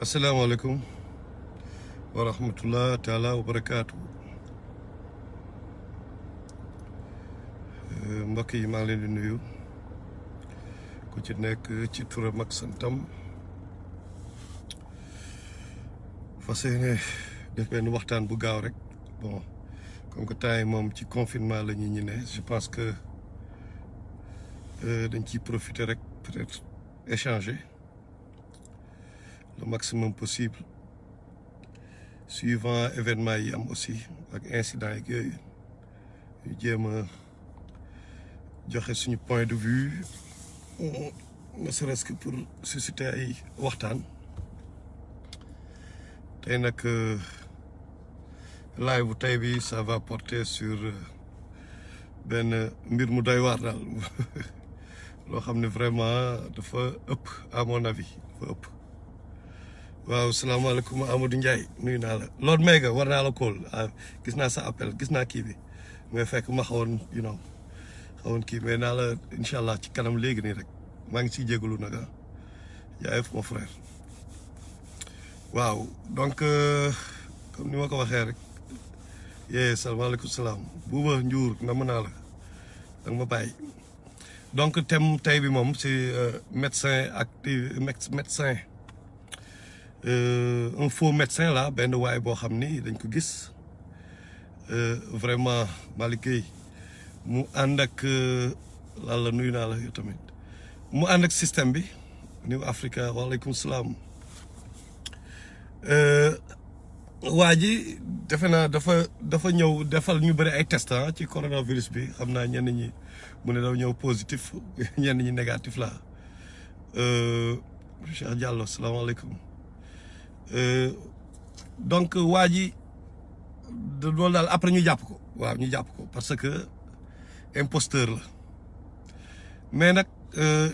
asalaamaaleykum wa rahmatullah taala wa barakaatu mbokk yi maa ngi leen di nuyu ku ci nekk ci turam ak santam fas yéene def benn waxtaan bu gaaw rek bon comme que temps yi moom ci confinement la ñu ne je pense que dañ ciy profiter rek peut-être échanger le maximum possible suivant événement yi am aussi ak incident yi yooyu ñu jéem a joxe suñu point de vue ne serait-ce que pour susciter ay waxtaan tey nag live bu tey bi ça va porter sur benn mbir mu doy waar daal loo xam ne vraiment dafa ëpp à mon avis dafa ëpp. waaw salaamaaleykum Amadou Ndiaye nuyu naa la Lord Mega war naa la kóol gis naa sa appel gis naa kii bi mais fekk ma xawoon xawoon kii mais naa la incha allah ci kanam léegi nii rek maa ngi ciy jégalu nag yaayef mon frère. waaw donc comme ni ma ko waxee rek salaamaaleykum salaam buuba Njuur na mën naa la danga ma bàyyi donc thème tey bi moom c'est médecin médecin un faux médecin là benn waay boo xam ni dañ ko gis vraiment Malick Gueye mu ànd ak lan la nuyu naa la yow tamit mu ànd ak système bi New Africa waaleykum salaam waa ji defe naa dafa ñëw defal ñu bëri ay test ci coronavirus bi xam naa ñenn ñi mu ne dafa ñëw positif ñenn ñi négatif la Cheikh Diallo salaamaaleykum donc waa ji loolu daal après ñu jàpp ko waaw ñu jàpp ko parce que imposteur la mais nag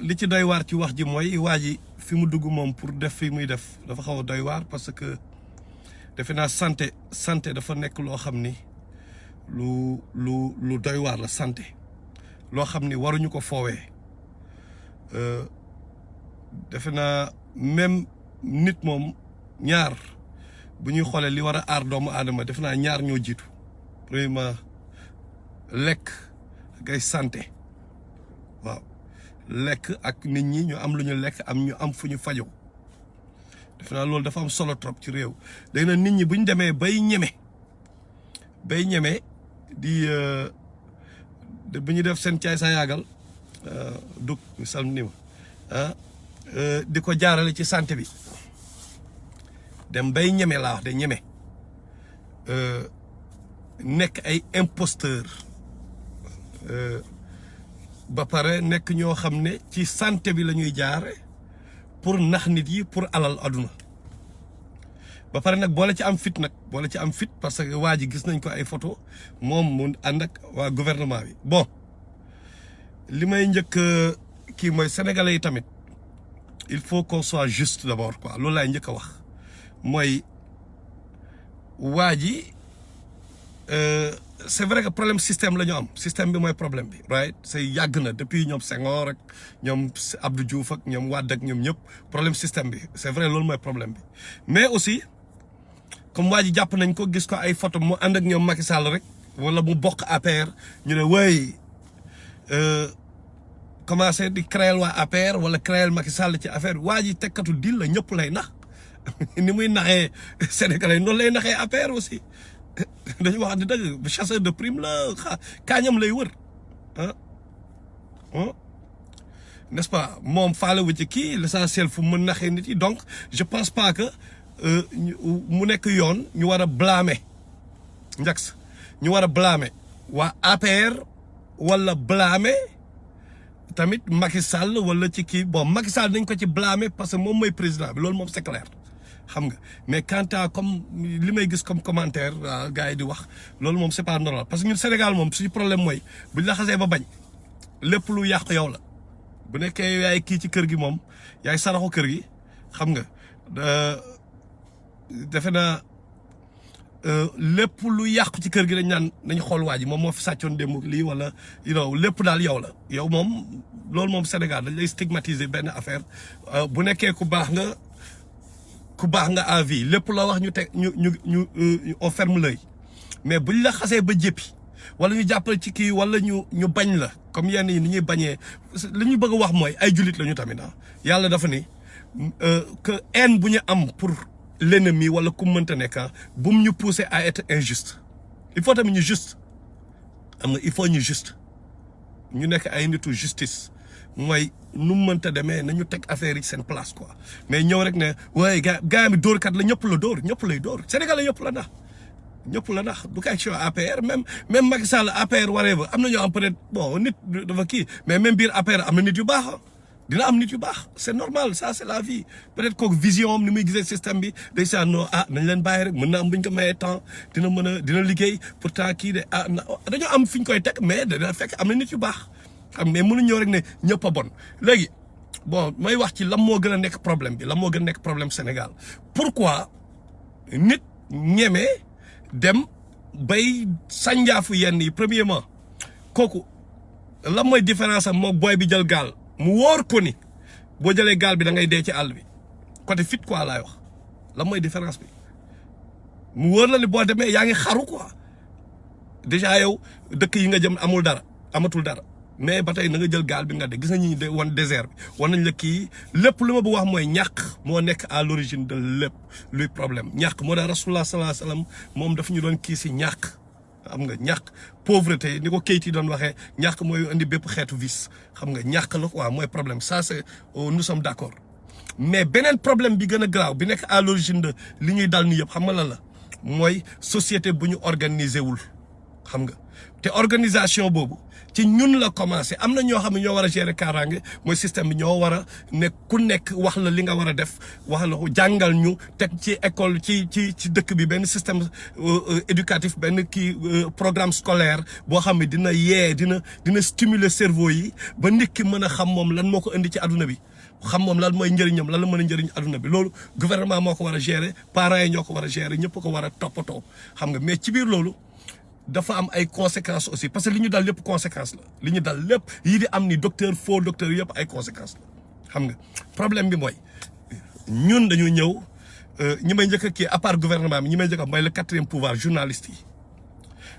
li ci doy waar ci wax ji mooy waa ji fi mu dugg moom pour def fi muy def dafa xaw a doy waar parce que defe naa santé dafa nekk loo xam ni lu doy waar la santé loo xam ni waruñu ko foowee defe naa même nit moom ñaar bu ñuy xoolee li war a aar doomu aadama def naa ñaar ñoo jiitu premièrement lekk ak ay santé waaw lekk ak nit ñi ñu am lu ñu lekk ñu am fu ñu fajoo def naa loolu dafa am solo trop ci réew léegi nag nit ñi bu ñu demee bay ñeme di bu ñu def seen caay sa yaagal dug ñu salm ni ma di ko jaarale ci santé bi dem bay ñeme laa wax de ñeme nekk ay imposteur ba pare nekk ñoo xam ne ci santé bi la ñuy jaare pour nax nit yi pour alal aduna ba pare nag boole ci am fit parce que waa ji gis nañ ko ay photo moom mu ànd ak waa gouvernement bi bon li may njëkk kii mooy sénégalais yi tamit il faut qu'on soit juste d'abord quoi loolu laay njëkk a wax mooy waa ji c'est vrai que problème système la ñu am système bi mooy problème bi right c'est yàgg na depuis ñoom Senghor ak ñoom Abdou Diouf ak ñoom Wade ak ñoom ñëpp problème système bi c'est vrai loolu mooy problème bi mais aussi comme waa ji jàpp nañ ko gis ko ay photo mu ànd ak ñoom Macky Sall rek wala mu bokk APR ñu ne way commencé di créer waa APR wala créer Macky Sall ci affaire waa ji tekkatu dil la ñëpp lay nax ni muy naxee Sénégalais noonu lay naxee APR aussi dañu wax di dëgg chasseur de prime la kaañam lay wër n'est-ce pas moom faale wu ci kii l'essentiel fu mu naxee nit yi donc je pense pas que mu nekk yoon ñu war a blâmer Njax ñu war a blâmer waa APR wala blâmer tamit Macky Sall wala ci kii bon Macky Sall dañ ko ci blâmer parce que moom mooy président bi loolu moom c'est clair xam nga mais quant à comme li may gis comme commentaire gars yi di wax loolu moom c'est pas normal parce que ñun Sénégal moom suñu problème mooy buñ la xasee ba bañ lépp lu yàqu yow la bu nekkee yaay kii ci kër gi moom yaay saraxu kër gi xam nga defe naa lépp lu yàqu ci kër gi dañ naan nañ xool waa ji moom moo fi sàccoon démb lii wala lépp daal yow la yow moom loolu moom Sénégal dañ lay stigmatiser benn affaire bu nekkee ku baax nga ku baax nga à vie lépp la wax ñu teg ñu on ferme l'œil mais buñ la xasee ba jéppi wala ñu jàppale ci kii wala ñu bañ la comme yenn yi ni ñuy bañee li ñu bëgg a wax mooy ay jullit la ñu tamit yàlla dafa ni que haine bu ñu am pour l'ennemi wala ku mënta nekk bu mu ñu pousser à être injuste il faut tamit ñu juste am nga il faut ñu juste ñu nekk ay nitu justice mooy nu mu mënta demee nañu teg affaire yi seen place quoi mais ñëw rek ne waaye gaa mi dóorkat la ñëpp la dóor ñëpp lay dóor Sénégal la ñëpp la ndax ñëpp la ndax du question APR même Macky Sall APR waree ba am na ñoo am peut-être bon nit dafa kii mais même biir APR am na nit yu baax dina am nit yu baax c'est normal ça c'est la vie peut-être kooku vision am ni muy gisee système bi day saa non nañ leen bàyyi rek mën na am bu ñu ko mayee temps dina liggéey pourtant kii de dañoo am fi ñu koy teg mais dina fekk am na nit yu baax xam mais mënuñ ñëw rek ne ñëpp a bon léegi bon may wax ci lan moo gën a nekk problème bi lan moo gën a nekk problème Sénégal pourquoi nit ñemee dem bay sànjaafu yenn yi premièrement kooku lan mooy différence am moom booy bi jël gaal mu wóor ko ni boo jëlee gaal bi da ngay dee ci àll bi côté fit quoi laay wax lan mooy différence bi mu wóor la ni boo demee yaa ngi xaru quoi déjà yow dëkk yi nga jëm amul dara amatul dara mais ba tey na nga jël gaal bi nga de gis nga ñi wan désert bi wan nañ la kii lépp lu ma bëgg wax mooy ñàkk moo nekk à l'origine de lépp luy problème ñàkk moo tax rasulullah sallallahu alayhi wasallam moom daf ñu doon kii si ñàkk xam nga ñàkk pauvreté ni ko Keyti doon waxee ñàkk mooy indi bépp xeetu vice xam nga ñàkk la quoi mooy problème ça c'est nous sommes d'accord mais beneen problème bi gën a grave bi nekk à l'origine de li ñuy dal ni yëpp xam nga lan la mooy société bu ñu organiser wul xam nga te organisation boobu ci ñun la commencé am na ñoo xam ne ñoo war a gérer kaaraange mooy système bi ñoo war a ne ku nekk wax la li nga war a def wax la ko jàngal ñu teg ci école ci dëkk bi benn système éducatif benn kii programme scolaire boo xam ne dina yee dina stimuler cerveau yi ba nit ki mën a xam moom lan moo ko indi ci adduna bi xam moom lan mooy njëriñam lan la mën a njëriñ adduna bi loolu gouvernement moo ko war a gérer parents yi ñoo ko war a gérer ñëpp ko war a toppatoo xam nga mais ci biir loolu dafa am ay conséquences aussi parce que li ñu dal lépp conséquence la li ñu dal lépp yii di am ni docteur faux docteur yëpp ay conséquences la xam nga problème bi mooy ñun dañu ñëw ñi may njëkk a kii à part gouvernement bi ñi may njëkk a mooy le quatrième pouvoir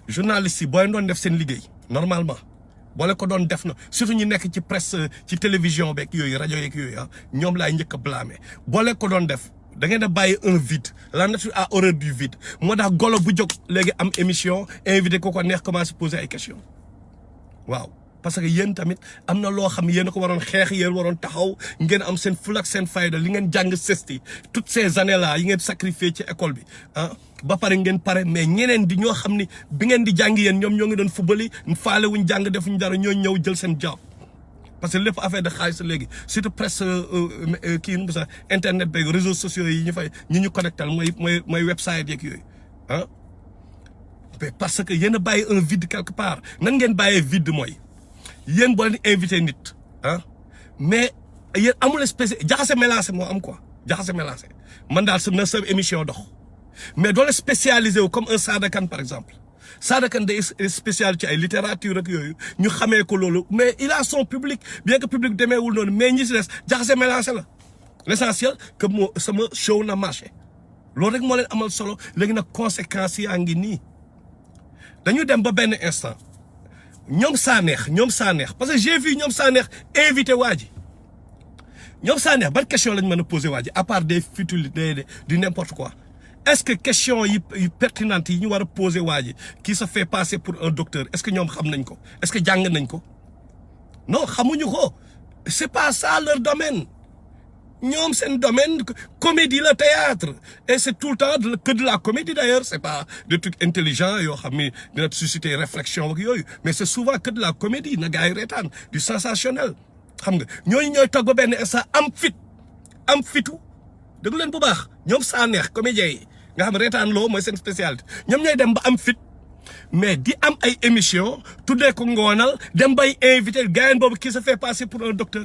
journalistes yi booy doon def seen liggéey normalement boole ko doon def na surtout ñu nekk ci presse ci télévision beeg yooyu rajo yeeg yooyu ñoom laay njëkk a blâmer boole ko doon def da ngeen a bàyyi un vide la nature a horreur du vide moo tax golo bu jóg léegi am émission invité ko neex commencé poser ay questions waaw parce que yéen tamit am na loo xam yéen a ko waroon xeex yéen waroon taxaw ngeen am seen ful ak seen fayda li ngeen jàng sesti toutes ces années là yi ngeen sacrifié ci école bi ba pare ngeen pare mais ñeneen di ñoo xam ni bi ngeen di jàng yéen ñoom ñoo ngi doon fubali faale wuñ jàng defuñ dara ñoo ñëw jël seen job parce que lépp affaire de xaalis léegi surtout presse kii nu sax internet beeg réseaux sociaux yi ñu connectal mooy website yeeg yooyu mais parce que yéen a bàyyi un vide quelque part nan ngeen bàyyee vide mooy yéen boo leen invité nit mais yéen amul spécial jaxase mélangé moo am quoi jaxase mélangé man daal na sa émission dox mais doo la spécialisé wu comme un Sada Kane par exemple Sada Kane day spécial ci ay littérature ak yooyu ñu xamee ko loolu mais il a son public bien que public demeewul noonu mais ñi si des jaxase mélangé la l'essentiel que sama show na marché loolu rek moo leen amal solo léegi nag conséquences yaa ngi nii dañu dem ba benn instant ñoom Sanex parce que j'ai vu ñoom Sanex invité waa ji ñoom Sanex ban question lañ mën a poser waa ji à part des futilités du n'importe quoi est-ce que question yi pertinentes yi ñu war a poser waa ji qui se fait passer pour un docteur est-ce que ñoom xam nañ ko est-ce que jàng nañ ko non xamuñu ko c'est pas ça leur domaine ñoom seen domaine comédie la théâtre et c'est tout le temps que de la comédie d'ailleurs c'est pas des trucs intelligents yoo xam ni dina susciter réflexion ak yooyu mais c'est souvent que de la comédie na gars yi reetaan du sensationnel xam nga ñooñu ñooy toog ba benn instant am fitu dëgg leen bu baax ñoom Sanex comédiens yi nga xam reetaan loo mooy seen spécialité ñoom ñooy dem ba am fit mais di am ay émission tuddee ko ngoonal dem bay invité gayen boobu qui se fait passer pour un docteur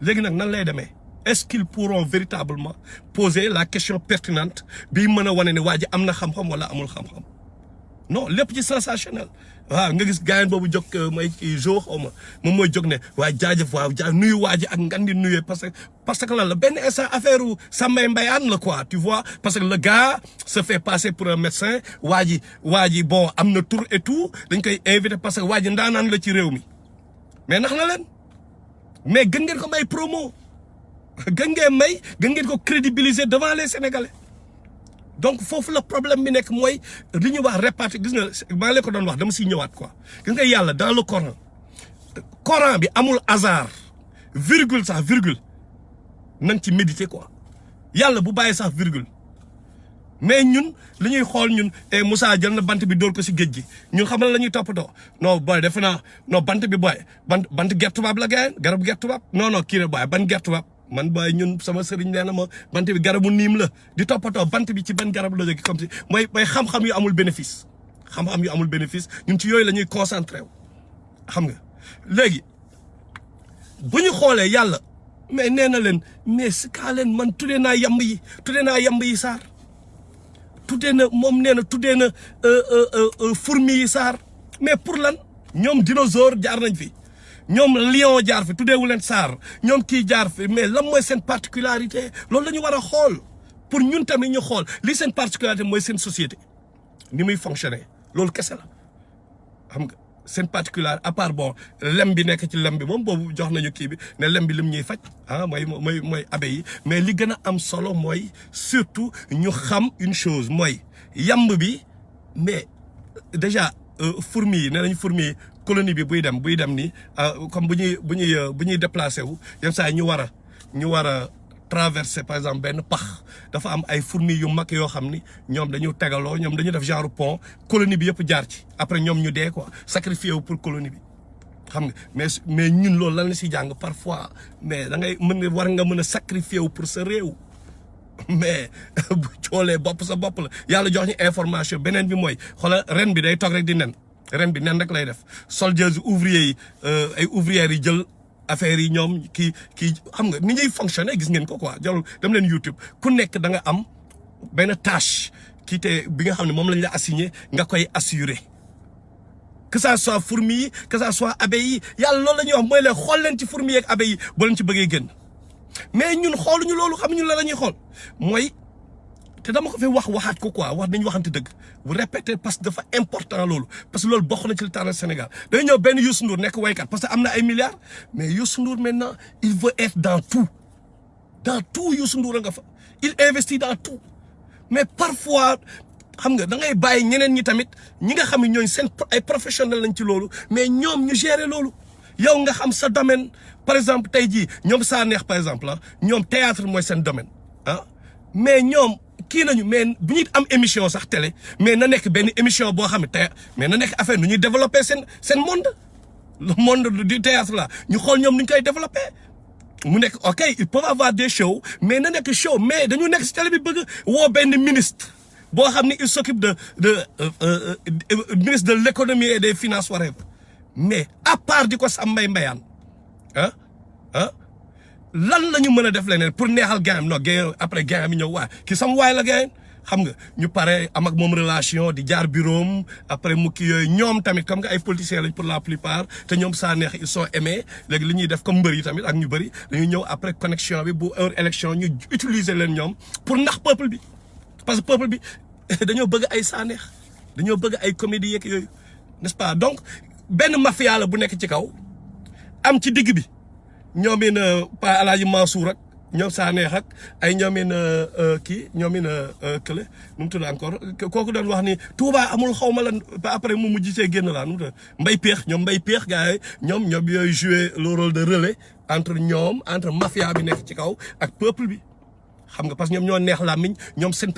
léegi nag nan lay demee est-ce qu'ils pourront véritablement poser la question pertinente bi mën a wane ne waa ji am na xam-xam wala amul xam-xam non lépp ci sensationnel waaw nga gis gaayen boobu jóg mooy kii jo xaw ma moom mooy jóg ne waaye jaajëf waaw nuyu waa ji ak ngan di nuyee parce que lan la benn instant affaire u Sambay Mbayaan la quoi tu vois parce que le gars se fait passer pour un médecin waa ji bon am na tour et tout dañ koy invité parce que waa ji ndaanaan la ci réew mi mais nax na leen mais gën ngeen ko may promo gën ngeen ko crédibiliser devant les Sénégalais donc foofu la problème bi nekk mooy li ñuy wax réparti gis nga maa ngi leen ko doon wax dama siy ñëwaat quoi gis nga yàlla dans le Coran bi amul hasard virgule sax virgule nañ ci méditer quoi yàlla bu bàyyi sax virgule mais ñun li ñuy xool ñun Moussa jël na bant bi dóor ko si géej gi ñun xam la ñuy toppatoo non booy defe naa non bant bi booy bant gerte tubaab la gayen garab gerte tubaab non kii la booy ban gerte tubaab man booy ñun sama sëriñ nee na ma bant bi garabu niim la di toppatoo bant bi ci ban garab la jóge comme si mooy xam-xam yu amul bénéfice xam-xam yu amul bénéfice ñun ci yooyu la ñuy concentré wu xam nga léegi bu ñu xoolee yàlla mais nee na leen mais si kaa leen man tuddee naa yamb yi saar tuddee na moom nee na tuddee na fourmi yi saar mais pour lan ñoom dinosaure jaar nañ fi ñoom lion jaar fi tuddeewu leen saar ñoom kii jaar fi mais lan mooy seen particularité loolu la ñu war a xool pour ñun tamit ñu xool li seen particularité mooy seen société ni muy fonctionner loolu kese la xam nga seen particularité à part bon lem bi nekk ci lem bi moom boobu jox nañu kii bi ne lem bi lim ñuy faj mooy abe yi mais li gën a am solo mooy surtout ñu xam une chose mooy yamb bi mais déjà fourmi yi nee nañu fourmi yi colonie bi buy dem ni comme bu ñuy déplacé wu yenn saa yi ñu war a traverser par exemple benn pax dafa am ay fourmis yu mag yoo xam ni ñoom dañu tegaloo ñoom dañu def genre pont colonie bi yëpp jaar ci après ñoom ñu dee quoi sacrifié wu pour colonie bi xam nga mais ñun loolu lan la si jàng parfois mais da ngay war nga mën a sacrifié wu pour sa réew mais bu coolee bopp sa bopp la yàlla jox ñu information beneen bi mooy xoolal ren bi day toog rek di nen ren bi nen rek lay def soldats ouvriers yi ay ouvrières yi jël affaire yi ñoom kii xam nga ni ñuy fonctionner gis ngeen ko quoi jarul dem leen YouTube ku nekk da nga am benn tâche kii te bi nga xam ne moom lañ la assigné nga koy assurer que ça soit fourmi yi que ça soit abeilles yi yàlla loolu la ñuy wax mooy leen xool leen ci fourmi yi ak abeilles yi boo leen ci bëggee génn mais ñun xooluñu loolu xamuñu la ñuy xool mooy te dama ko fi waxaat ko quoi wax nañu waxante dëgg bu répéter parce que dafa important loolu parce que loolu bokk na ci le talent Sénégal day ñëw benn Youssou Ndour nekk waykat parce que am na ay milliards mais Youssou Ndour maintenant il veut être dans tout Youssou Ndour a nga fa il investit dans tout mais parfois xam nga da ngay bàyyi ñeneen ñi tamit ñi nga xam ne ñooñu seen ay professionnels lañ ci loolu mais ñoom ñu gérer loolu yow nga xam sa domaine par exemple tey jii ñoom saa neex par exemple ñoom théâtre mooy seen domaine mais ñoom kii nañu mais bu ñuy am émission sax télé mais na nekk benn émission boo xam ne tey mais na nekk affaire nu ñuy développer seen monde le monde du théâtre là ñu xool ñoom nu ñu koy développer mu nekk ok ils peuvent avoir des shows mais na nekk show mais dañu nekk si télé bi bëgg woo benn ministre boo xam ne il s'occupe de ministre de l'économie et des finances whatever mais à part di ko Sambay Mbayaan lan la ñu mën a def leneen pour neexal gaayam non gaayam après gaayam yi ñëw waay ki sam waay la gaayam xam nga ñu pare am ak moom relation di jaar bureau après mu kii yooyu ñoom tamit comme que ay politiciens lañ pour la plupart te ñoom saa neex ils sont aimés léegi li ñuy def comme mbër yi tamit ak ñu bëri dañuy ñëw après connexion bi bu heure élection ñu utiliser leen ñoom pour ndax peuple bi parce que peuple bi dañoo bëgg ay saa neex dañoo bëgg ay comédie yeeg yooyu n'est-ce pas donc benn mafia la bu nekk ci kaw am ci digg bi ñoomin Pa Alaaji Mansour ak ñoom saa neex ak ay ñoomin kii ñoomin kële nu mu tudd encore kooku doon wax ni Touba amul xaw ma lan ba après mu mujj see génn laa nu mu tudd Mbay Peex ñoom Mbay Peex gars yi ñoom yooyu jouer le rôle de relais entre mafia bi nekk ci kaw ak peuple bi xam nga parce que ñoom ñoo neex làmmiñ ñoom seen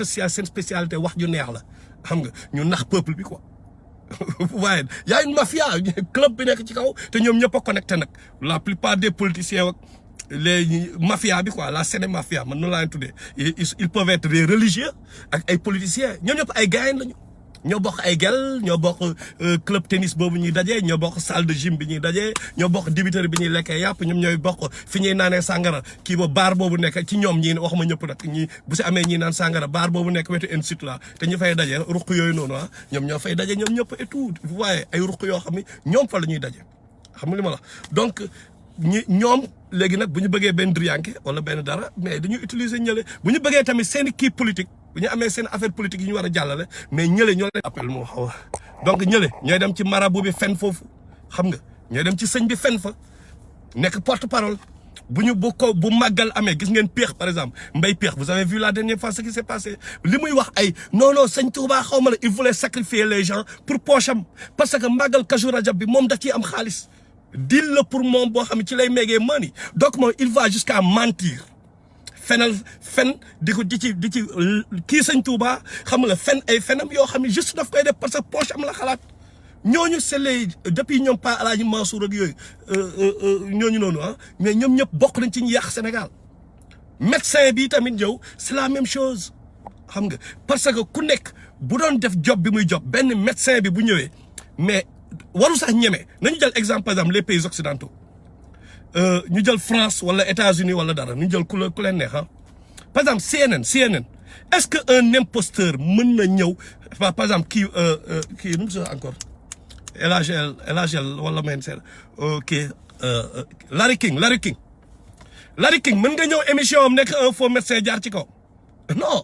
spécialité wax ju neex la xam nga ñu nax peuple bi quoi waaye y a une mafia club bi nekk ci kaw te ñoom ñëpp a connecté nag la plupart des politiciens ak les mafia bi quoi la scène mafia man noonu laa leen tuddee ils peuvent être des religieux ak ay politiciens ñoom ñëpp ay gayen lañu ñoo bokk ay gel ñoo bokk club tennis boobu ñuy dajee ñoo bokk salle de gym bi ñuy dajee ñoo bokk dibiteri bi ñuy lekkee yàpp ñoom ñooy bokk fi ñuy naanee sàngara kii ba baar boobu nekk ci ñoom ñii waxuma ñëpp nag ñi bu si amee ñii naan sàngara baar boobu nekk wetu institut la te ñu fay daje ruq yooyu noonu ñoom ñoo fay daje ñoom ñëpp et tout waaye ay ruq yoo xam ne ñoom fa la ñuy daje xam nga li ma la donc ñoom léegi nag bu ñu bëggee benn driyanke wala benn dara mais dañuy utiliser ñële bu ñu bëggee tamit seen kii politique bu ñu amee seen affaire politique yi ñu war a jàllale mais ñële ñoo leen appel moo xaw a donc ñële ñooy dem ci marabout bi fen foofu xam nga ñooy dem ci sëñ bi fen fa nekk porte parole bu ñu bu màggal amee gis ngeen Péex par exemple Mbaye Péex vous avez vu la dernière fois ce qui s'est passé li muy wax ay non sëñ Touba xaw ma la il voulait sacrifier les gens pour poche am parce que màggal Kazu Rajab bi moom daf ciy am xaalis dil la pour moom boo xam ne ci lay méegee mani donc moom il va jusqu'à mentir fen di ci kii sëñ Touba xam nga fen ay fenam yoo xam ne juste daf koy def parce que poche am la xalaat ñooñu c'est les depuis ñoom Pa Alaaji Mansour ak yooyu ñooñu noonu mais ñoom ñëpp bokk nañ ci ñu yàq Sénégal médecin bi tamit ñëw c'est la même chose xam nga parce que ku nekk bu doon def job bi muy job benn médecin bi bu ñëwee mais waru sax ñeme nañu jël exemple par exemple les pays occidentaux ñu jël France wala États-Unis wala dara ñu jël ku leen neex par exemple CNN est-ce que un imposteur mën na ñëw par exemple kii nu mu tudd encore El Hadj wala men seen kii Larry King mën nga ñëw émission am nekk un faux médecin jaar ci kaw non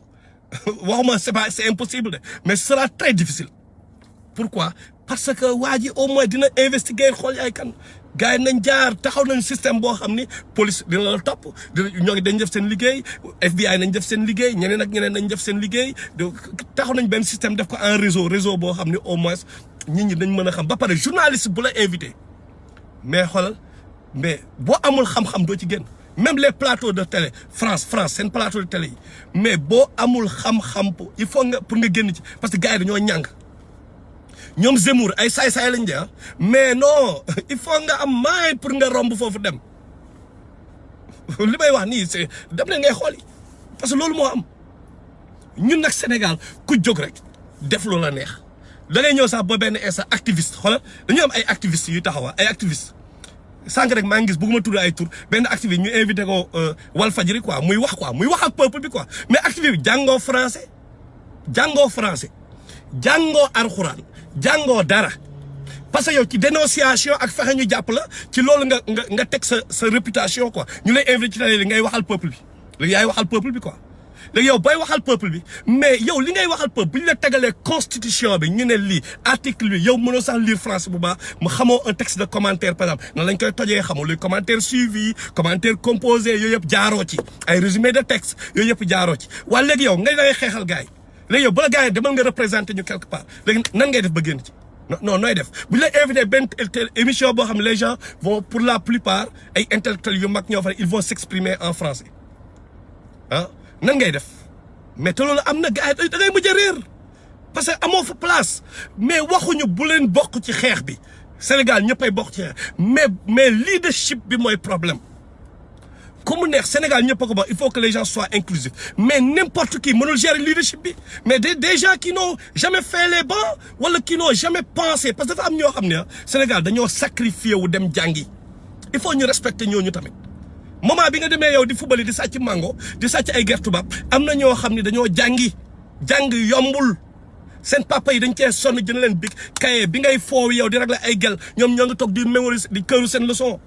waxuma c'est impossible de mais ce sera très difficile pourquoi parce que waa ji au moins dina investiguer xool ay kan gars yi nañ jaar taxaw nañ système boo xam ni police dina la topp ñoo ngi dañ def seen liggéey FBI nañ def seen liggéey ñeneen ak ñeneen nañ def seen liggéey taxaw nañ benn système def ko en réseau boo xam ni au moins nit ñi dañ mën a xam ba pare journaliste bu la invité mais xoolal mais boo amul xam-xam doo ci génn même les plateaux de télé France seen plateau de télé yi mais boo amul xam-xam il faut nga pour nga génn ci parce que gars yi dañoo ñàng ñoom Zemmour ay saay-saay lañ de mais non il faut nga am maay pour nga romb foofu dem li may wax nii c'est dem leen ngay xool parce que loolu moo am ñun nag Sénégal ku jóg rek def lu la neex da ngay ñëw sax ba benn instant activiste xoolal dañu am ay activistes yu taxawa ay activistes sànq rek maa ngi gis bëgguma tudd ay tur benn activiste ñu invité ko Walfadjri quoi muy wax ak peuple bi quoi mais activiste bi jàngoo français jàngoo alxuraan jàngoo dara parce que yow ci dénonciation ak fexe ñu jàpp la ci loolu nga teg sa réputation quoi ñu lay invité ci télé li ngay waxal peuple bi léegi yaay waxal peuple bi quoi léegi yow booy waxal peuple bi mais yow li ngay waxal peuple bu ñu la tegalee constitution bi ñu ne lii article bi yow mënoo sax lire français bu baax mu xamoo un texte de commentaire par exemple nan lañ koy tojee xamoo luy commentaire suivi commentaire composé yooyu yëpp jaaroo ci ay résumé de texte yooyu yëpp jaaroo ci waaye léegi yow ngay dangay xeexal gars yi léegi yow bu la gars yi demal nga représenter ñu quelque part léegi nan ngay def ba génn ci non nooy def bu ñu lay invité benn émission boo xam ne les gens vont pour la plupart ay intellectuels yu mag ñoo fa ils vont s'exprimer en français nan ngay def mais te loolu am na gars yi da ngay mujj a réer parce que amoo fa place mais waxuñu bu leen bokk ci xeex bi Sénégal ñëppay bokk ci xeex mais leadership bi mooy problème ku mu neex Sénégal ñëpp a ko bokk il faut que les gens soient inclusifs mais n'importe qui mënul gérer leadership bi mais des gens qui n'ont jamais fait les bancs wala qui n'ont jamais pensé parce que dafa am ñoo xam ne Sénégal dañoo sacrifié wu dem jàngi il faut ñu respecter ñooñu tamit moment bi nga demee yow di fubali di sàcc mango di sàcc ay gerte tubaab am na ñoo xam ne dañoo jàng yombul seen papa yi dañ cee sonn jënd leen big kaye bi ngay foow yow di régler ay gel ñoom ñoo ngi toog di mémoriser di këru seen leçon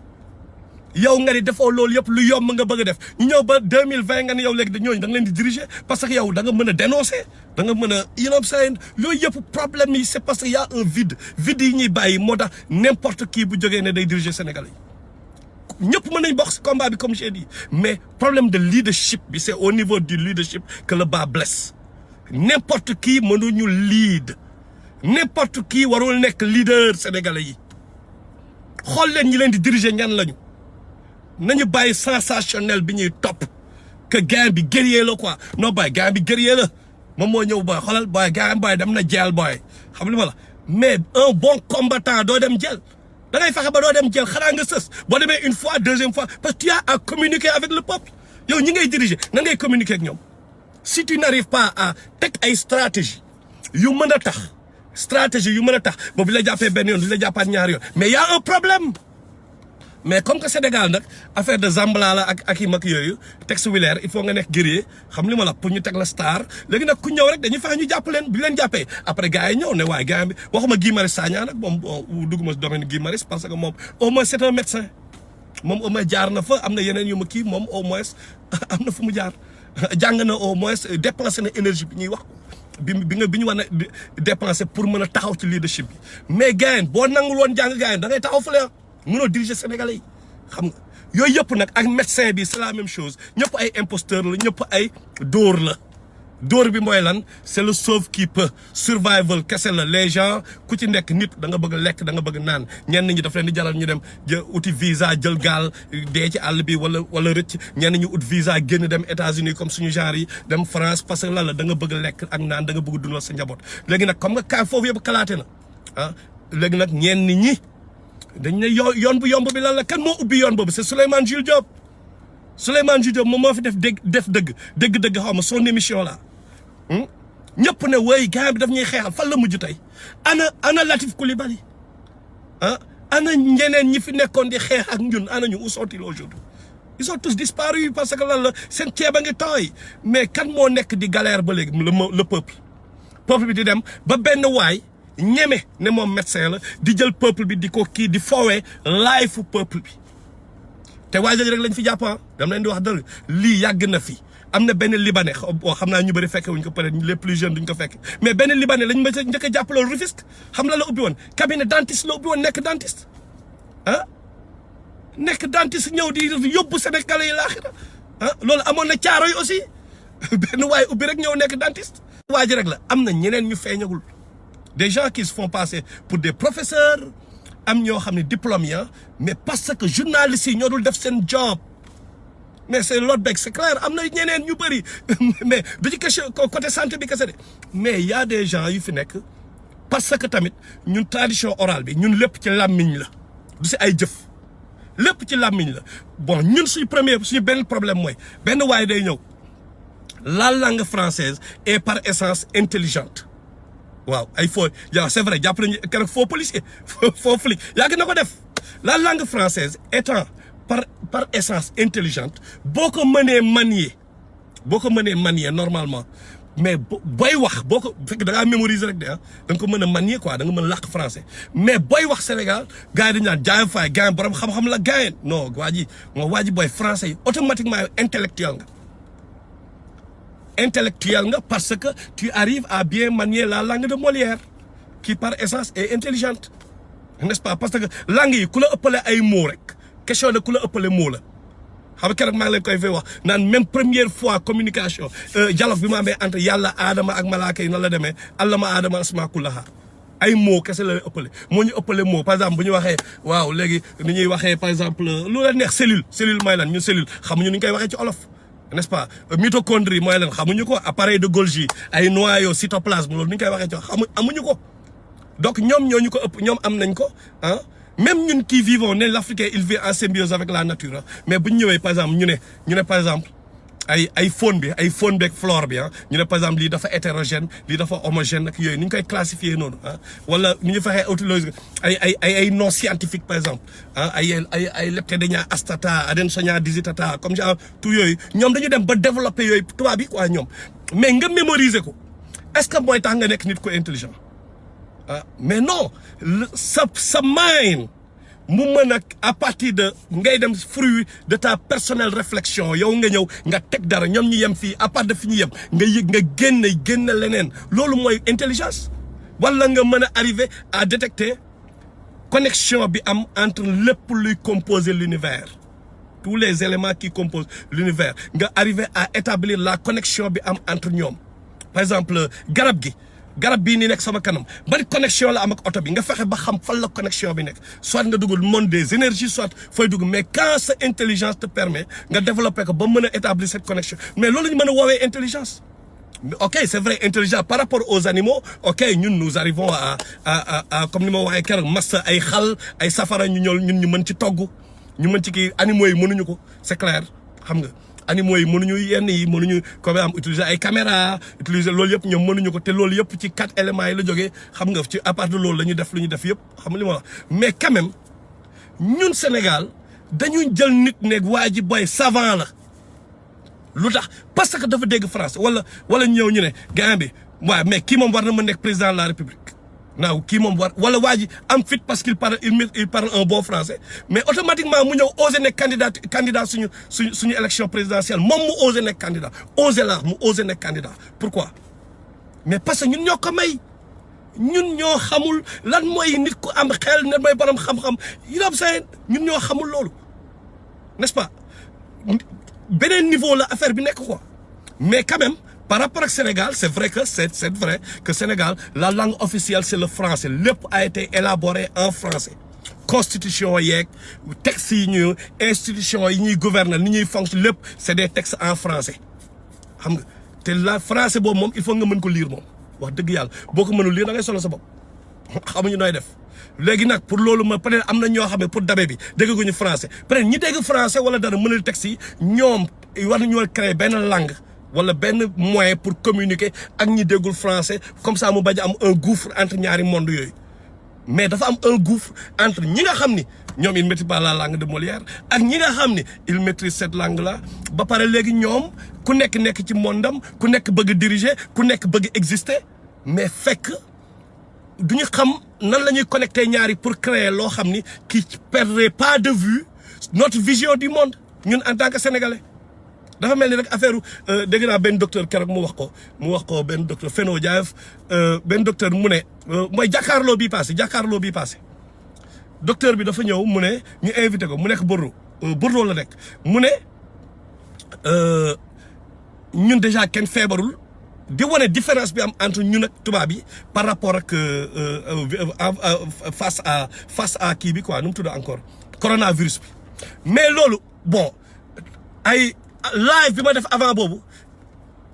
yow nga ni defoo loolu yëpp lu yomb nga bëgg a def ñu ñëw ba 2020 nga ni yow léegi ñooñu da nga leen di diriger parce que yow da nga mën a dénoncer da nga mën a you know what I'm saying loolu yëpp problème yi c'est parce que y a un vide yi ñuy bàyyi moo tax n'importe qui bu jógee ne day diriger Sénégal yi ñëpp mën nañ bokk ci combat bi comme j'ai dit mais problème de leadership bi c'est au niveau du leadership que le bas blesse n'importe qui mënuñu lead n'importe qui warul nekk leader sénégalais yi xool leen ñi leen di diriger ñan lañu nañu bàyyi sensationnel bi ñuy topp que gain bi guerrier la quoi non boy gain bi guerrier la moom moo ñëw boy xoolal boy gain boy dem na jeel boy xam li ma la mais un bon combattant doo dem jeel da ngay fexe ba doo dem jeel xanaa nga sës boo demee une fois deuxième fois parce que tu as à communiquer avec le peuple yow ñi ngay diriger nan ngay communiquer ak ñoom si tu n'arrives pas à teg ay stratégie yu mën a tax stratégie yu mën a tax boobu di la jàppee benn yoon di la jàppaat ñaari yoon mais y a un problème. mais comme que Sénégal nag affaire de Zambala la ak i mag yooyu Tex Willer il faut nga nekk guerrier xam li ma la pour ñu teg la star léegi nag ku ñëw rek dañuy fexe ñu jàpp leen bi leen jàppee après gars yi ñëw ne waaye gars bi waxuma Guy Marius Sagna nag moom dugguma si domaine Guy Marius parce que moom au moins c'est un médecin moom au moins jaar na fa am na yeneen yu ma kii moom au moins am na fu mu jaar jàng na au moins dépensé na énergie bi ñuy wax bi ñu war a dépensé pour mën a taxaw ci leadership bi mais gars boo nangul woon jàng gars da ngay taxaw fële mënoo diriger Sénégalais yi xam nga yooyu yëpp nag ak médecin bi c'est la même chose ñëpp ay imposteur la ñëpp ay dóor la dóor bi mooy lan c'est le sauve qui peut survival kese la les gens ku ci nekk nit da nga bëgg lekk da nga bëgg naan ñenn ñi daf leen di jaral ñu dem uti visa jël gaal dee ci àll bi wala rëcc ñenn ñi ut visa génn dem États-Unis comme suñu genre yi dem France parce que lan la da nga bëgg lekk ak naan da nga bëgg dundal sa njaboot léegi nag comme nga kaay foofu yëpp kalaate na léegi nag ñenn ñi dañ ne yoon bu yomb bi lan la kan moo ubbi yoon boobu c'est Souleymane Jules Diop moom moo fi def dëgg xaw ma son émission là ñëpp ne woy gars bi daf ñuy xeexal fan la mujj tey ana Latif Coulibaly ana ñeneen ñi fi nekkoon di xeex ak ñun ana ñu où sont-ils aujourd'hui ils sont tous disparus parce que lan la seen ceeb a ngi tooy mais kan moo nekk di galère ba léegi le peuple bi di dem ba benn waay ñeme ne moom médecin la di jël peuple bi di ko kii di foowee life peuple bi te waajal rek lañ fi jàppan dama leen di wax dëgg lii yàgg na fi am na benn libanais xam naa ñu bëri fekke wuñ ko peut-être les plus jeunes duñ ko fekk mais benn libanais lañ ma njëkk a jàppaloo Rufisque xam la ubbi woon cabinet dentiste la ubbi woon nekk dentiste nekk dentiste ñëw di yóbbu Sénégalais yi laaxira loolu amoon na caaro yi aussi benn waaye ubbi rek ñëw nekk dentiste waa ji rek la am na ñeneen ñu feeñagul des gens qui se font passer pour des professeurs am ñoo xam ne diplôme ya mais parce que journalistes yi ñoo dul def seen job mais c'est l'autre bec c'est clair am na ñeneen ñu bëri mais du ci question côté santé bi kese de mais y a des gens yu fi nekk parce que tamit ñun tradition orale bi ñun lépp ci làmmiñ la du si ay jëf lépp ci làmmiñ la bon ñun suñu benn problème mooy benn waaye day ñëw la langue française est par essence intelligente waaw ay faux c'est vrai jàpp nañu keroog faux policier faux flic yàgg na ko def la langue française étant par essence intelligente boo ko mënee manier normalement mais booy wax boo ko fekk da ngaa mémoriser rek de da nga ko mën a manier quoi da nga mën a làkk français mais booy wax Sénégal gars yi dañu naan jaay faay gars yi borom xam-xam la gars yi non waa ji booy français yi automatiquement yow intellectuel nga parce que tu arrives à bien manier la langue de Molière qui par essence est intelligente n'est-ce pas parce que langue yi ku la ëppale ay mots rek question de ku la ëppale mot la xam nga keroog maa ngi leen koy fay wax naan même première fois communication dialogue bi ma amee entre yàlla aadama ak malaaka yi nan la demee allama aadama asmaa kullaha ay mots kese la ëppale moo ñu ëppale mot par exemple bu ñu waxee waaw léegi ni ñuy waxee par exemple lu la neex cellule mooy lan ñun cellule xamuñu ni ñu koy waxee ci olof n'est-ce pas mitochondrie mooy lan xamuñu ko appareil de Golgi ay noyau cytoplasme loolu ni ñu koy waxee ci amuñu ko donc ñoom ñooñu ko ëpp ñoom am nañ ko même ñun qui vivons ne l'Africain il vit en symbiose avec la nature mais bu ñu ñëwee par exemple ñu ne par exemple ay faune bi ak flore bi ñu ne par exemple lii dafa hétérogène lii dafa homogène ak yooyu ni ñu koy classifier noonu wala ni ñu fexee utiliser ay non scientifique par exemple ay Leptedenia astata Adensonia digitata comme genre tout yooyu ñoom dañu dem ba développer yooyu tubaab bi quoi ñoom mais nga mémoriser ko est-ce que mooy tax nga nekk nit ko intelligent mais non sa mind mu mën à partir de ngay dem fruit de ta personnelle réflexion yow nga ñëw nga teg dara ñoom ñu yem fii à part de fi ñu yem nga yëg nga génn leneen loolu mooy intelligence wala nga mën a arriver à détecter connexion bi am entre lépp luy composer l'univers tous les éléments qui composent l'univers nga arriver à établir la connexion bi am entre ñoom par exemple garab bii nii nekk sama kanam bari connexion la am ak oto bi nga fexe ba xam fan la connexion bi nekk soit nga dugg monde des énergies soit fooy dugg mais quand sa intelligence te permet nga développer ko ba mën a établir cette connexion mais loolu ñu mën a woowee intelligence ok c'est vrai intelligent par rapport aux animaux ok ñun nous arrivons à comme ni ma waxee keroog massa ay xal ay safara ñu ñun ñu mën ci togg ñu mën ci kii animaux yi mënuñu ko c'est clair xam nga animaux yi mënuñu yenn yi mënuñu comme am utiliser ay caméra utiliser loolu yëpp ñoom mënuñu ko te loolu yëpp ci 4 éléments yi la jógee xam nga ci à part de loolu la ñu def lu ñu def yëpp xam nga li ma wax mais quand même ñun Sénégal dañuy jël nit ne waa ji boy savant la lu tax parce que dafa dégg français wala ñëw ñu ne gars bi waaw mais kii moom war na mën nekk président de la République naaw kii moom war wala waa ji am fit parce qu'il parle un bon français mais automatiquement mu ñëw osé nekk candidat suñu élection présidentielle moom mu osé nekk candidat mu osé nekk candidat pourquoi mais parce que ñun ñoo ko may ñun ñoo xamul lan mooy nit ku am xel lan mooy borom xam-xam you know what I'm saying ñun ñoo xamul loolu n'est-ce pas beneen niveau la affaire bi nekk quoi mais quand même par rapport au Sénégal c'est vrai que Sénégal la langue officielle c'est le français lépp a été élaboré en français constitution yeeg textes yi ñu institution yi ñuy gouverner ni ñuy fonctionner lépp c'est des textes en français xam nga te la français boobu moom il faut nga mën ko lire moom wax dëgg yàlla boo ko mënul lire da ngay solo sa bopp xamuñu nooy def léegi nag pour loolu ma peut-être am na ñoo xam ne pour dabe bi dégguñu français peut-être ñi dégg français wala dara mënul texte yi ñoom war nañoo créer benn langue wala benn moyen pour communiquer ak ñi déggul français comme ça mu bañ a am un gouffre entre ñaari monde yooyu mais dafa am un gouffre entre ñi nga xam ni ñoom ils maîtrisent pas la langue de Molière ak ñi nga xam ni ils maîtrisent cette langue là ba pare léegi ñoom ku nekk ci mondam ku nekk bëgg diriger ku nekk bëgg exister mais fekk duñu xam nan la ñuy connecter ñaari pour créer loo xam ni qui perdrait pas de vue notre vision du monde ñun en tant que sénégalais. dafa mel ni rek affaire dégg naa benn docteur keroog mu wax ko benn docteur Feno Diayev benn docteur mu ne mooy jàkkaarloo bii passé docteur bi dafa ñëw mu ne ñu invité ko mu nekk Bordeaux la nekk mu ne ñun déjà kenn feebarul di wane différence bi am entre ñun ak tubaab yi par rapport ak face à kii bi quoi nu mu tudd encore coronavirus bi mais loolu bon ay live bi ma def avant boobu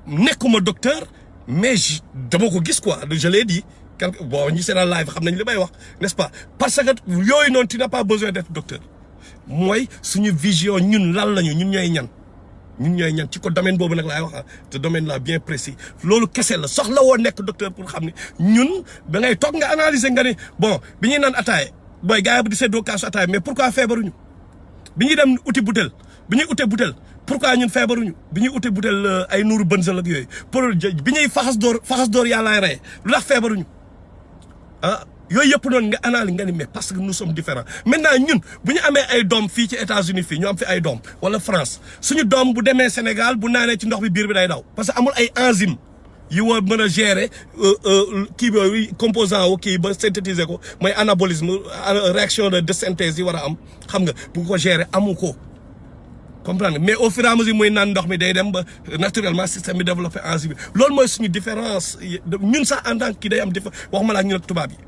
nekkuma docteur mais dama ko gis quoi je l'ai dit bon ñi seetaan live xam nañ li may wax n'est-ce pas parce que yooyu noonu tu n'as pas besoin d'être docteur mooy suñu vision ñun lan lañu ñun ñooy ñan ci ko domaine boobu nag laay wax te domaine là bien précis loolu kese la soxla woo nekk docteur pour xam ne ñun da ngay toog nga analyser nga ni bon bi ñuy naan ataaya booy gars yi di seddoo kaasu ataaya mais pourquoi feebaruñu bi ñuy dem uti butéel bi ñuy ute butéel pourquoi ñun feebaruñu bi ñuy ute butéel ay nuuru bënsal ak yooyu pour bi ñuy faxas door yàllaay rey lu tax feebaruñu ah yooyu yëpp noonu nga analyse nga ni mais parce que nous sommes différents maintenant ñun bu ñu amee ay doom fii ci États-Unis fii ñu am fi ay doom wala France suñu doom bu demee Sénégal bu naanee ci ndox bi biir bi day daw parce que amul ay enzyme yi war mën a gérer kii bi composant wu kii ba synthétiser ko mooy anabolisme réaction de synthèse yi war a am xam nga bu ko gérer amu ko comprendre mais au fur et à mesure muy naan ndox mi day dem ba naturellement système bi développé enzyme bi loolu mooy suñu différence ñun sax en tant que kii day am différence waxuma la ak ñun ak tubaab yi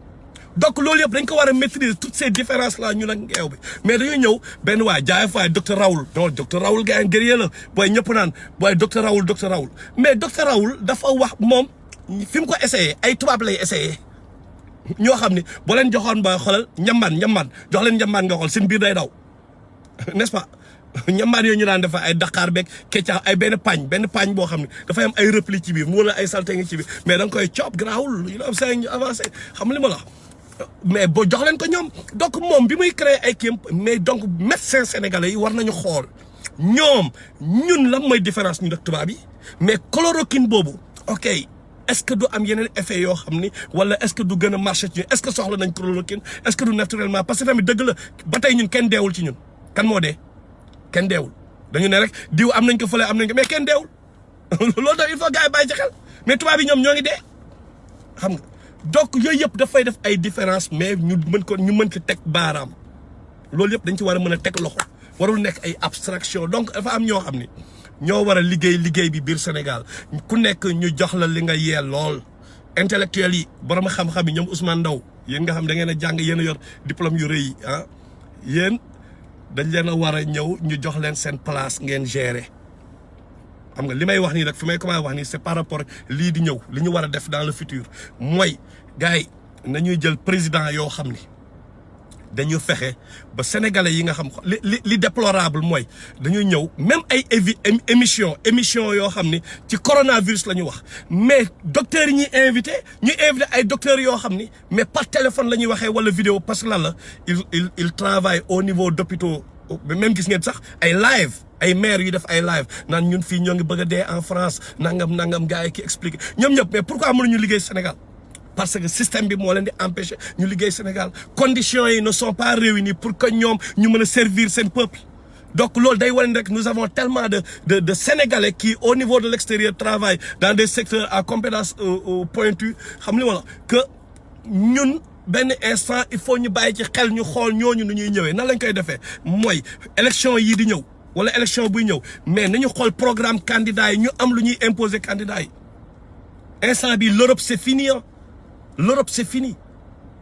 donc loolu yëpp dañ ko war a maîtriser toutes ces différences là ñun ak ngeew bi mais dañuy ñëw benn waay jaay faay docteur Raoul non docteur Raoul gars yi guerrier la booy ñëpp naan booy docteur Raoul mais docteur Raoul dafa wax moom fi mu ko essayé ay tubaab lay essayé ñoo xam ni boo leen joxoon ba xoolal ñambaan jox leen ñambaan nga xool seen biir day daw n'est-ce pas ñambaan yooyu ñu daan defa ay Dakar beeg keccax ay benn paañ boo xam ne dafay am ay repli ci biir mu wala ay salte ngi ci biir mais da nga koy coob garaawul yu am say ñu avancé xam li ma la mais boo jox leen ko ñoom donc moom bi muy créer ay kiyam mais donc médecins sénégalais yi war nañu xool ñoom ñun lan mooy différence ñu ak tubaab yi mais chloroquine boobu ok est-ce que du am yeneen effet yoo xam ni wala est-ce que du gën a marché ci ñun est-ce que soxla nañ chloroquine est-ce que du naturellement parce que tamit dëgg la ba tey ñun kenn deewul ci ñun kan moo dee kenn deewul dañu ne rek diw am nañ ko fële am nañ ko mais kenn deewul loolu tamit il faut gars yi bàyyi ci xel mais tubaab yi ñoom ñoo ngi dee xam nga donc yooyu yëpp dafay def ay différence mais ñu mën ko teg baaraam loolu yëpp dañ ci war a mën a teg loxo warul nekk ay abstraction donc dafa am ñoo xam ni ñoo war a liggéey bi biir Sénégal ku nekk ñu jox la li nga yeel lool intellectuels yi borom xam-xam yi ñoom Ousmane Ndaw yéen nga xam da ngeen a jàng yéen a yor diplôme yu rëy yi ah yéen dañ leen a war a ñëw ñu jox leen seen place ngeen gérer xam nga li may wax nii rek fi may commencé wax nii c'est par rapport lii di ñëw li ñu war a def dans le futur mooy gars yi nañuy jël président yoo xam ni dañu fexe ba sénégalais yi nga xam li déplorable mooy dañuy ñëw même ay émission yoo xam ni ci coronavirus la ñu wax mais docteurs yi ñuy invité ay docteurs yoo xam ni mais par téléphone la ñuy waxee wala vidéo parce que lan la il travaille au niveau d'hôpitaux même gis ngeen sax ay live ay maires yu def ay live naan ñun fii ñoo ngi bëgg a dee en France nangam gars yi ki expliqué ñoom ñëpp mais pourquoi mënuñu liggéey Sénégal parce que système bi moo leen di empêcher ñu liggéey Sénégal conditions yi ne sont pas réunies pour que ñoom ñu mën a servir seen peuple donc loolu day wane rek nous avons tellement de Sénégalais qui au niveau de l'extérieur travaillent dans des secteurs à compétences pointues xam li wala que ñun benn instant il faut ñu bàyyi ci xel ñu xool ñooñu nu ñuy ñëwee nan lañ koy defee mooy élection yii di ñëw wala élection buy ñëw mais nañu xool programme candidat yi ñu am lu ñuy imposer candidat yi instant bi l'Europe c'est fini l'Europe c'est fini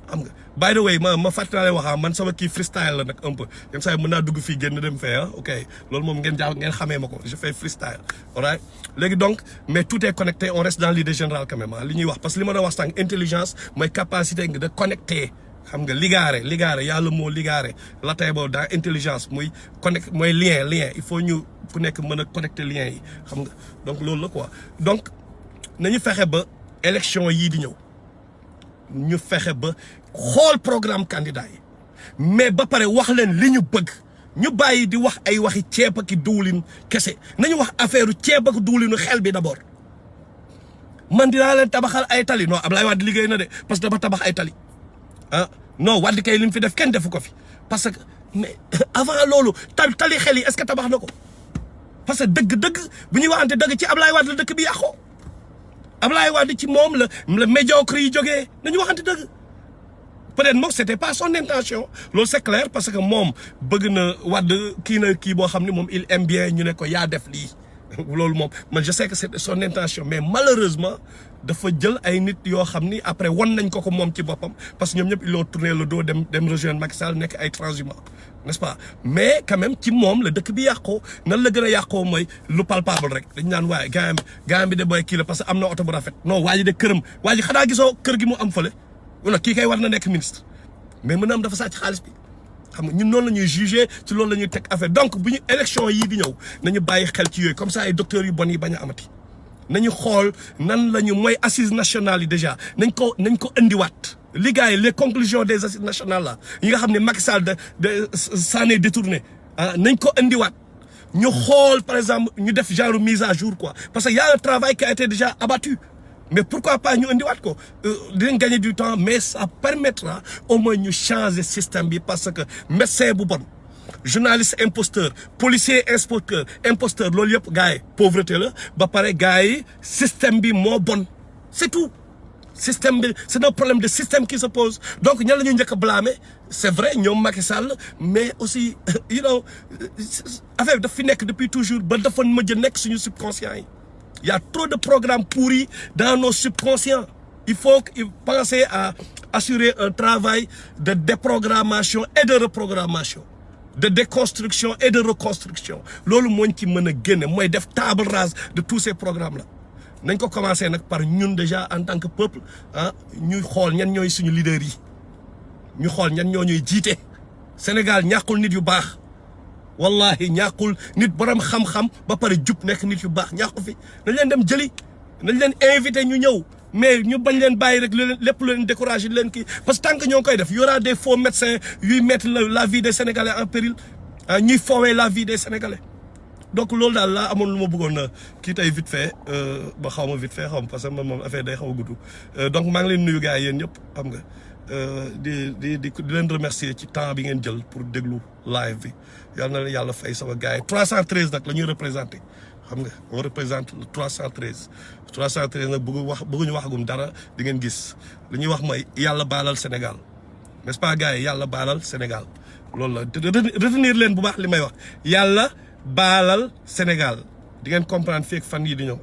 xam nga by the way ma fàttali waxaa man sama kii freestyle la nag un peu yenn saa yi mën naa dugg fii génn dem fee ok loolu moom ngeen ngeen xamee ma ko je fais freestyle alright léegi donc mais tout est connecté on reste dans l'idée générale quand même li ñuy wax parce que li ma doon wax sànq intelligence mooy capacité nga de connecter xam nga ligaare y'a le mot ligaare latin boobu dans intelligence muy connect mooy lien il faut ñu ku nekk mën a connecter lien yi xam nga donc loolu la quoi donc nañu fexe ba élection yii di ñëw ñu fexe ba xool programme candidat yi mais ba pare wax leen li ñu bëgg ñu bàyyi di wax ay waxi ceeb ak diwlin kese nañu wax affaire ceeb ak diwlinu xel bi d'abord man dinaa leen tabaxal ay tali non Ablaye Wade liggéey na de parce que dafa tabax ay tali non Wade kay li mu fi def kenn defu ko fi parce que mais avant loolu tali xel yi est-ce que tabax na ko parce que dëgg-dëgg bu ñuy waxante dëgg ci Ablaye Wade la dëkk bi yàqoo Ablaye Wade ci moom la médiocre yi jógee nañu waxante dëgg peut-être moom c'était pas son intention loolu c'est clair parce que moom bëgg na Wade kii boo xam ne moom il aime bien ñu ne ko yaa def lii loolu moom man je sais que c'est son intention mais malheureusement dafa jël ay nit yoo xam ni après wan nañ ko moom ci boppam parce que ñoom ñëpp ils ont tourné le dos dem rejoindre Macky Sall nekk ay transhumants n'est-ce pas mais quand même ci moom la dëkk bi yàqoo nan la gën a yàqoo mooy lu palpable rek dañ naan waaye gaayam bi de booy kii la parce que am na oto bu rafet non waa ji de këram waa ji xanaa gisoo kër gi mu am fële wala kii kay war na nekk ministre mais mën na am dafa sàcc xaalis bi xam nga ñun noonu la ñuy juger ci loolu la ñuy teg affaire donc bu ñu élection yii di ñëw nañu bàyyi xel ci yooyu comme ça ay docteurs yu bon yi bañ a amati nañu xool nan la ñu mooy assises nationales yi déjà nañ ko indiwaat li gars yi les conclusions des assises nationales là yi nga xam ne Macky Sall s'en est détourné nañ ko indiwaat ñu xool par exemple ñu def genre mise à jour quoi parce que y a un travail qui a été déjà abattu mais pourquoi pas ñu indiwaat ko dinañ gagner du temps mais ça permettra au moins ñu changer système bi parce que médecin bu bon journaliste imposteur policier imposteur loolu yëpp gars yi pauvreté la ba pare gars yi système bi moo bon c'est tout système bi c'est un problème de système qui se pose donc ñan la ñuy njëkk a blâmer c'est vrai ñoom Macky Sall mais aussi you know affaire bi daf fi nekk depuis toujours ba dafa mujj nekk suñu subconscient yi il y a trop de programmes pourris dans nos subconscients il faut penser à assurer un travail de déprogrammation et de reprogrammation de déconstruction et de reconstruction loolu mooñ ci mën a génne mooy def table rase de tous ces programmes là nañ ko commencer nag par ñun déjà en tant que peuple ñuy xool ñan ñooy suñu leaders yi ñu xool ñan ñoo ñuy jiite Sénégal ñàkkul nit yu baax wallahi ñàkkul nit borom xam-xam ba pare jub nekk nit yu baax ñàkku fi nañ leen dem jëli nañ leen invité ñu ñëw mais ñu bañ leen bàyyi rek lépp lu leen découragé leen kii parce que tant que ñoo ngi koy def y aura des faux médecins yuy mettre la vie des Sénégalais en péril ñuy foowee la vie des Sénégalais donc loolu daal laa amoon lu ma bëggoon na kii tey vite fait ba xaw ma vite fait xaw ma parce que man moom affaire day xaw a gudd donc maa ngi leen nuyu gars yi yéen ñëpp xam nga di leen remercier ci temps bi ngeen jël pour déglu live bi yal na leen yàlla fay sama gars yi 313 nag la ñuy représenté xam nga on représente le 313 nag bëgguñu waxagum dara di ngeen gis li ñuy wax mooy yàlla baalal Sénégal n'est-ce pas gars yi yàlla baalal Sénégal loolu la retenir leen bu baax li may wax yàlla baalal Sénégal di ngeen comprendre fii ak fan yi di ñëw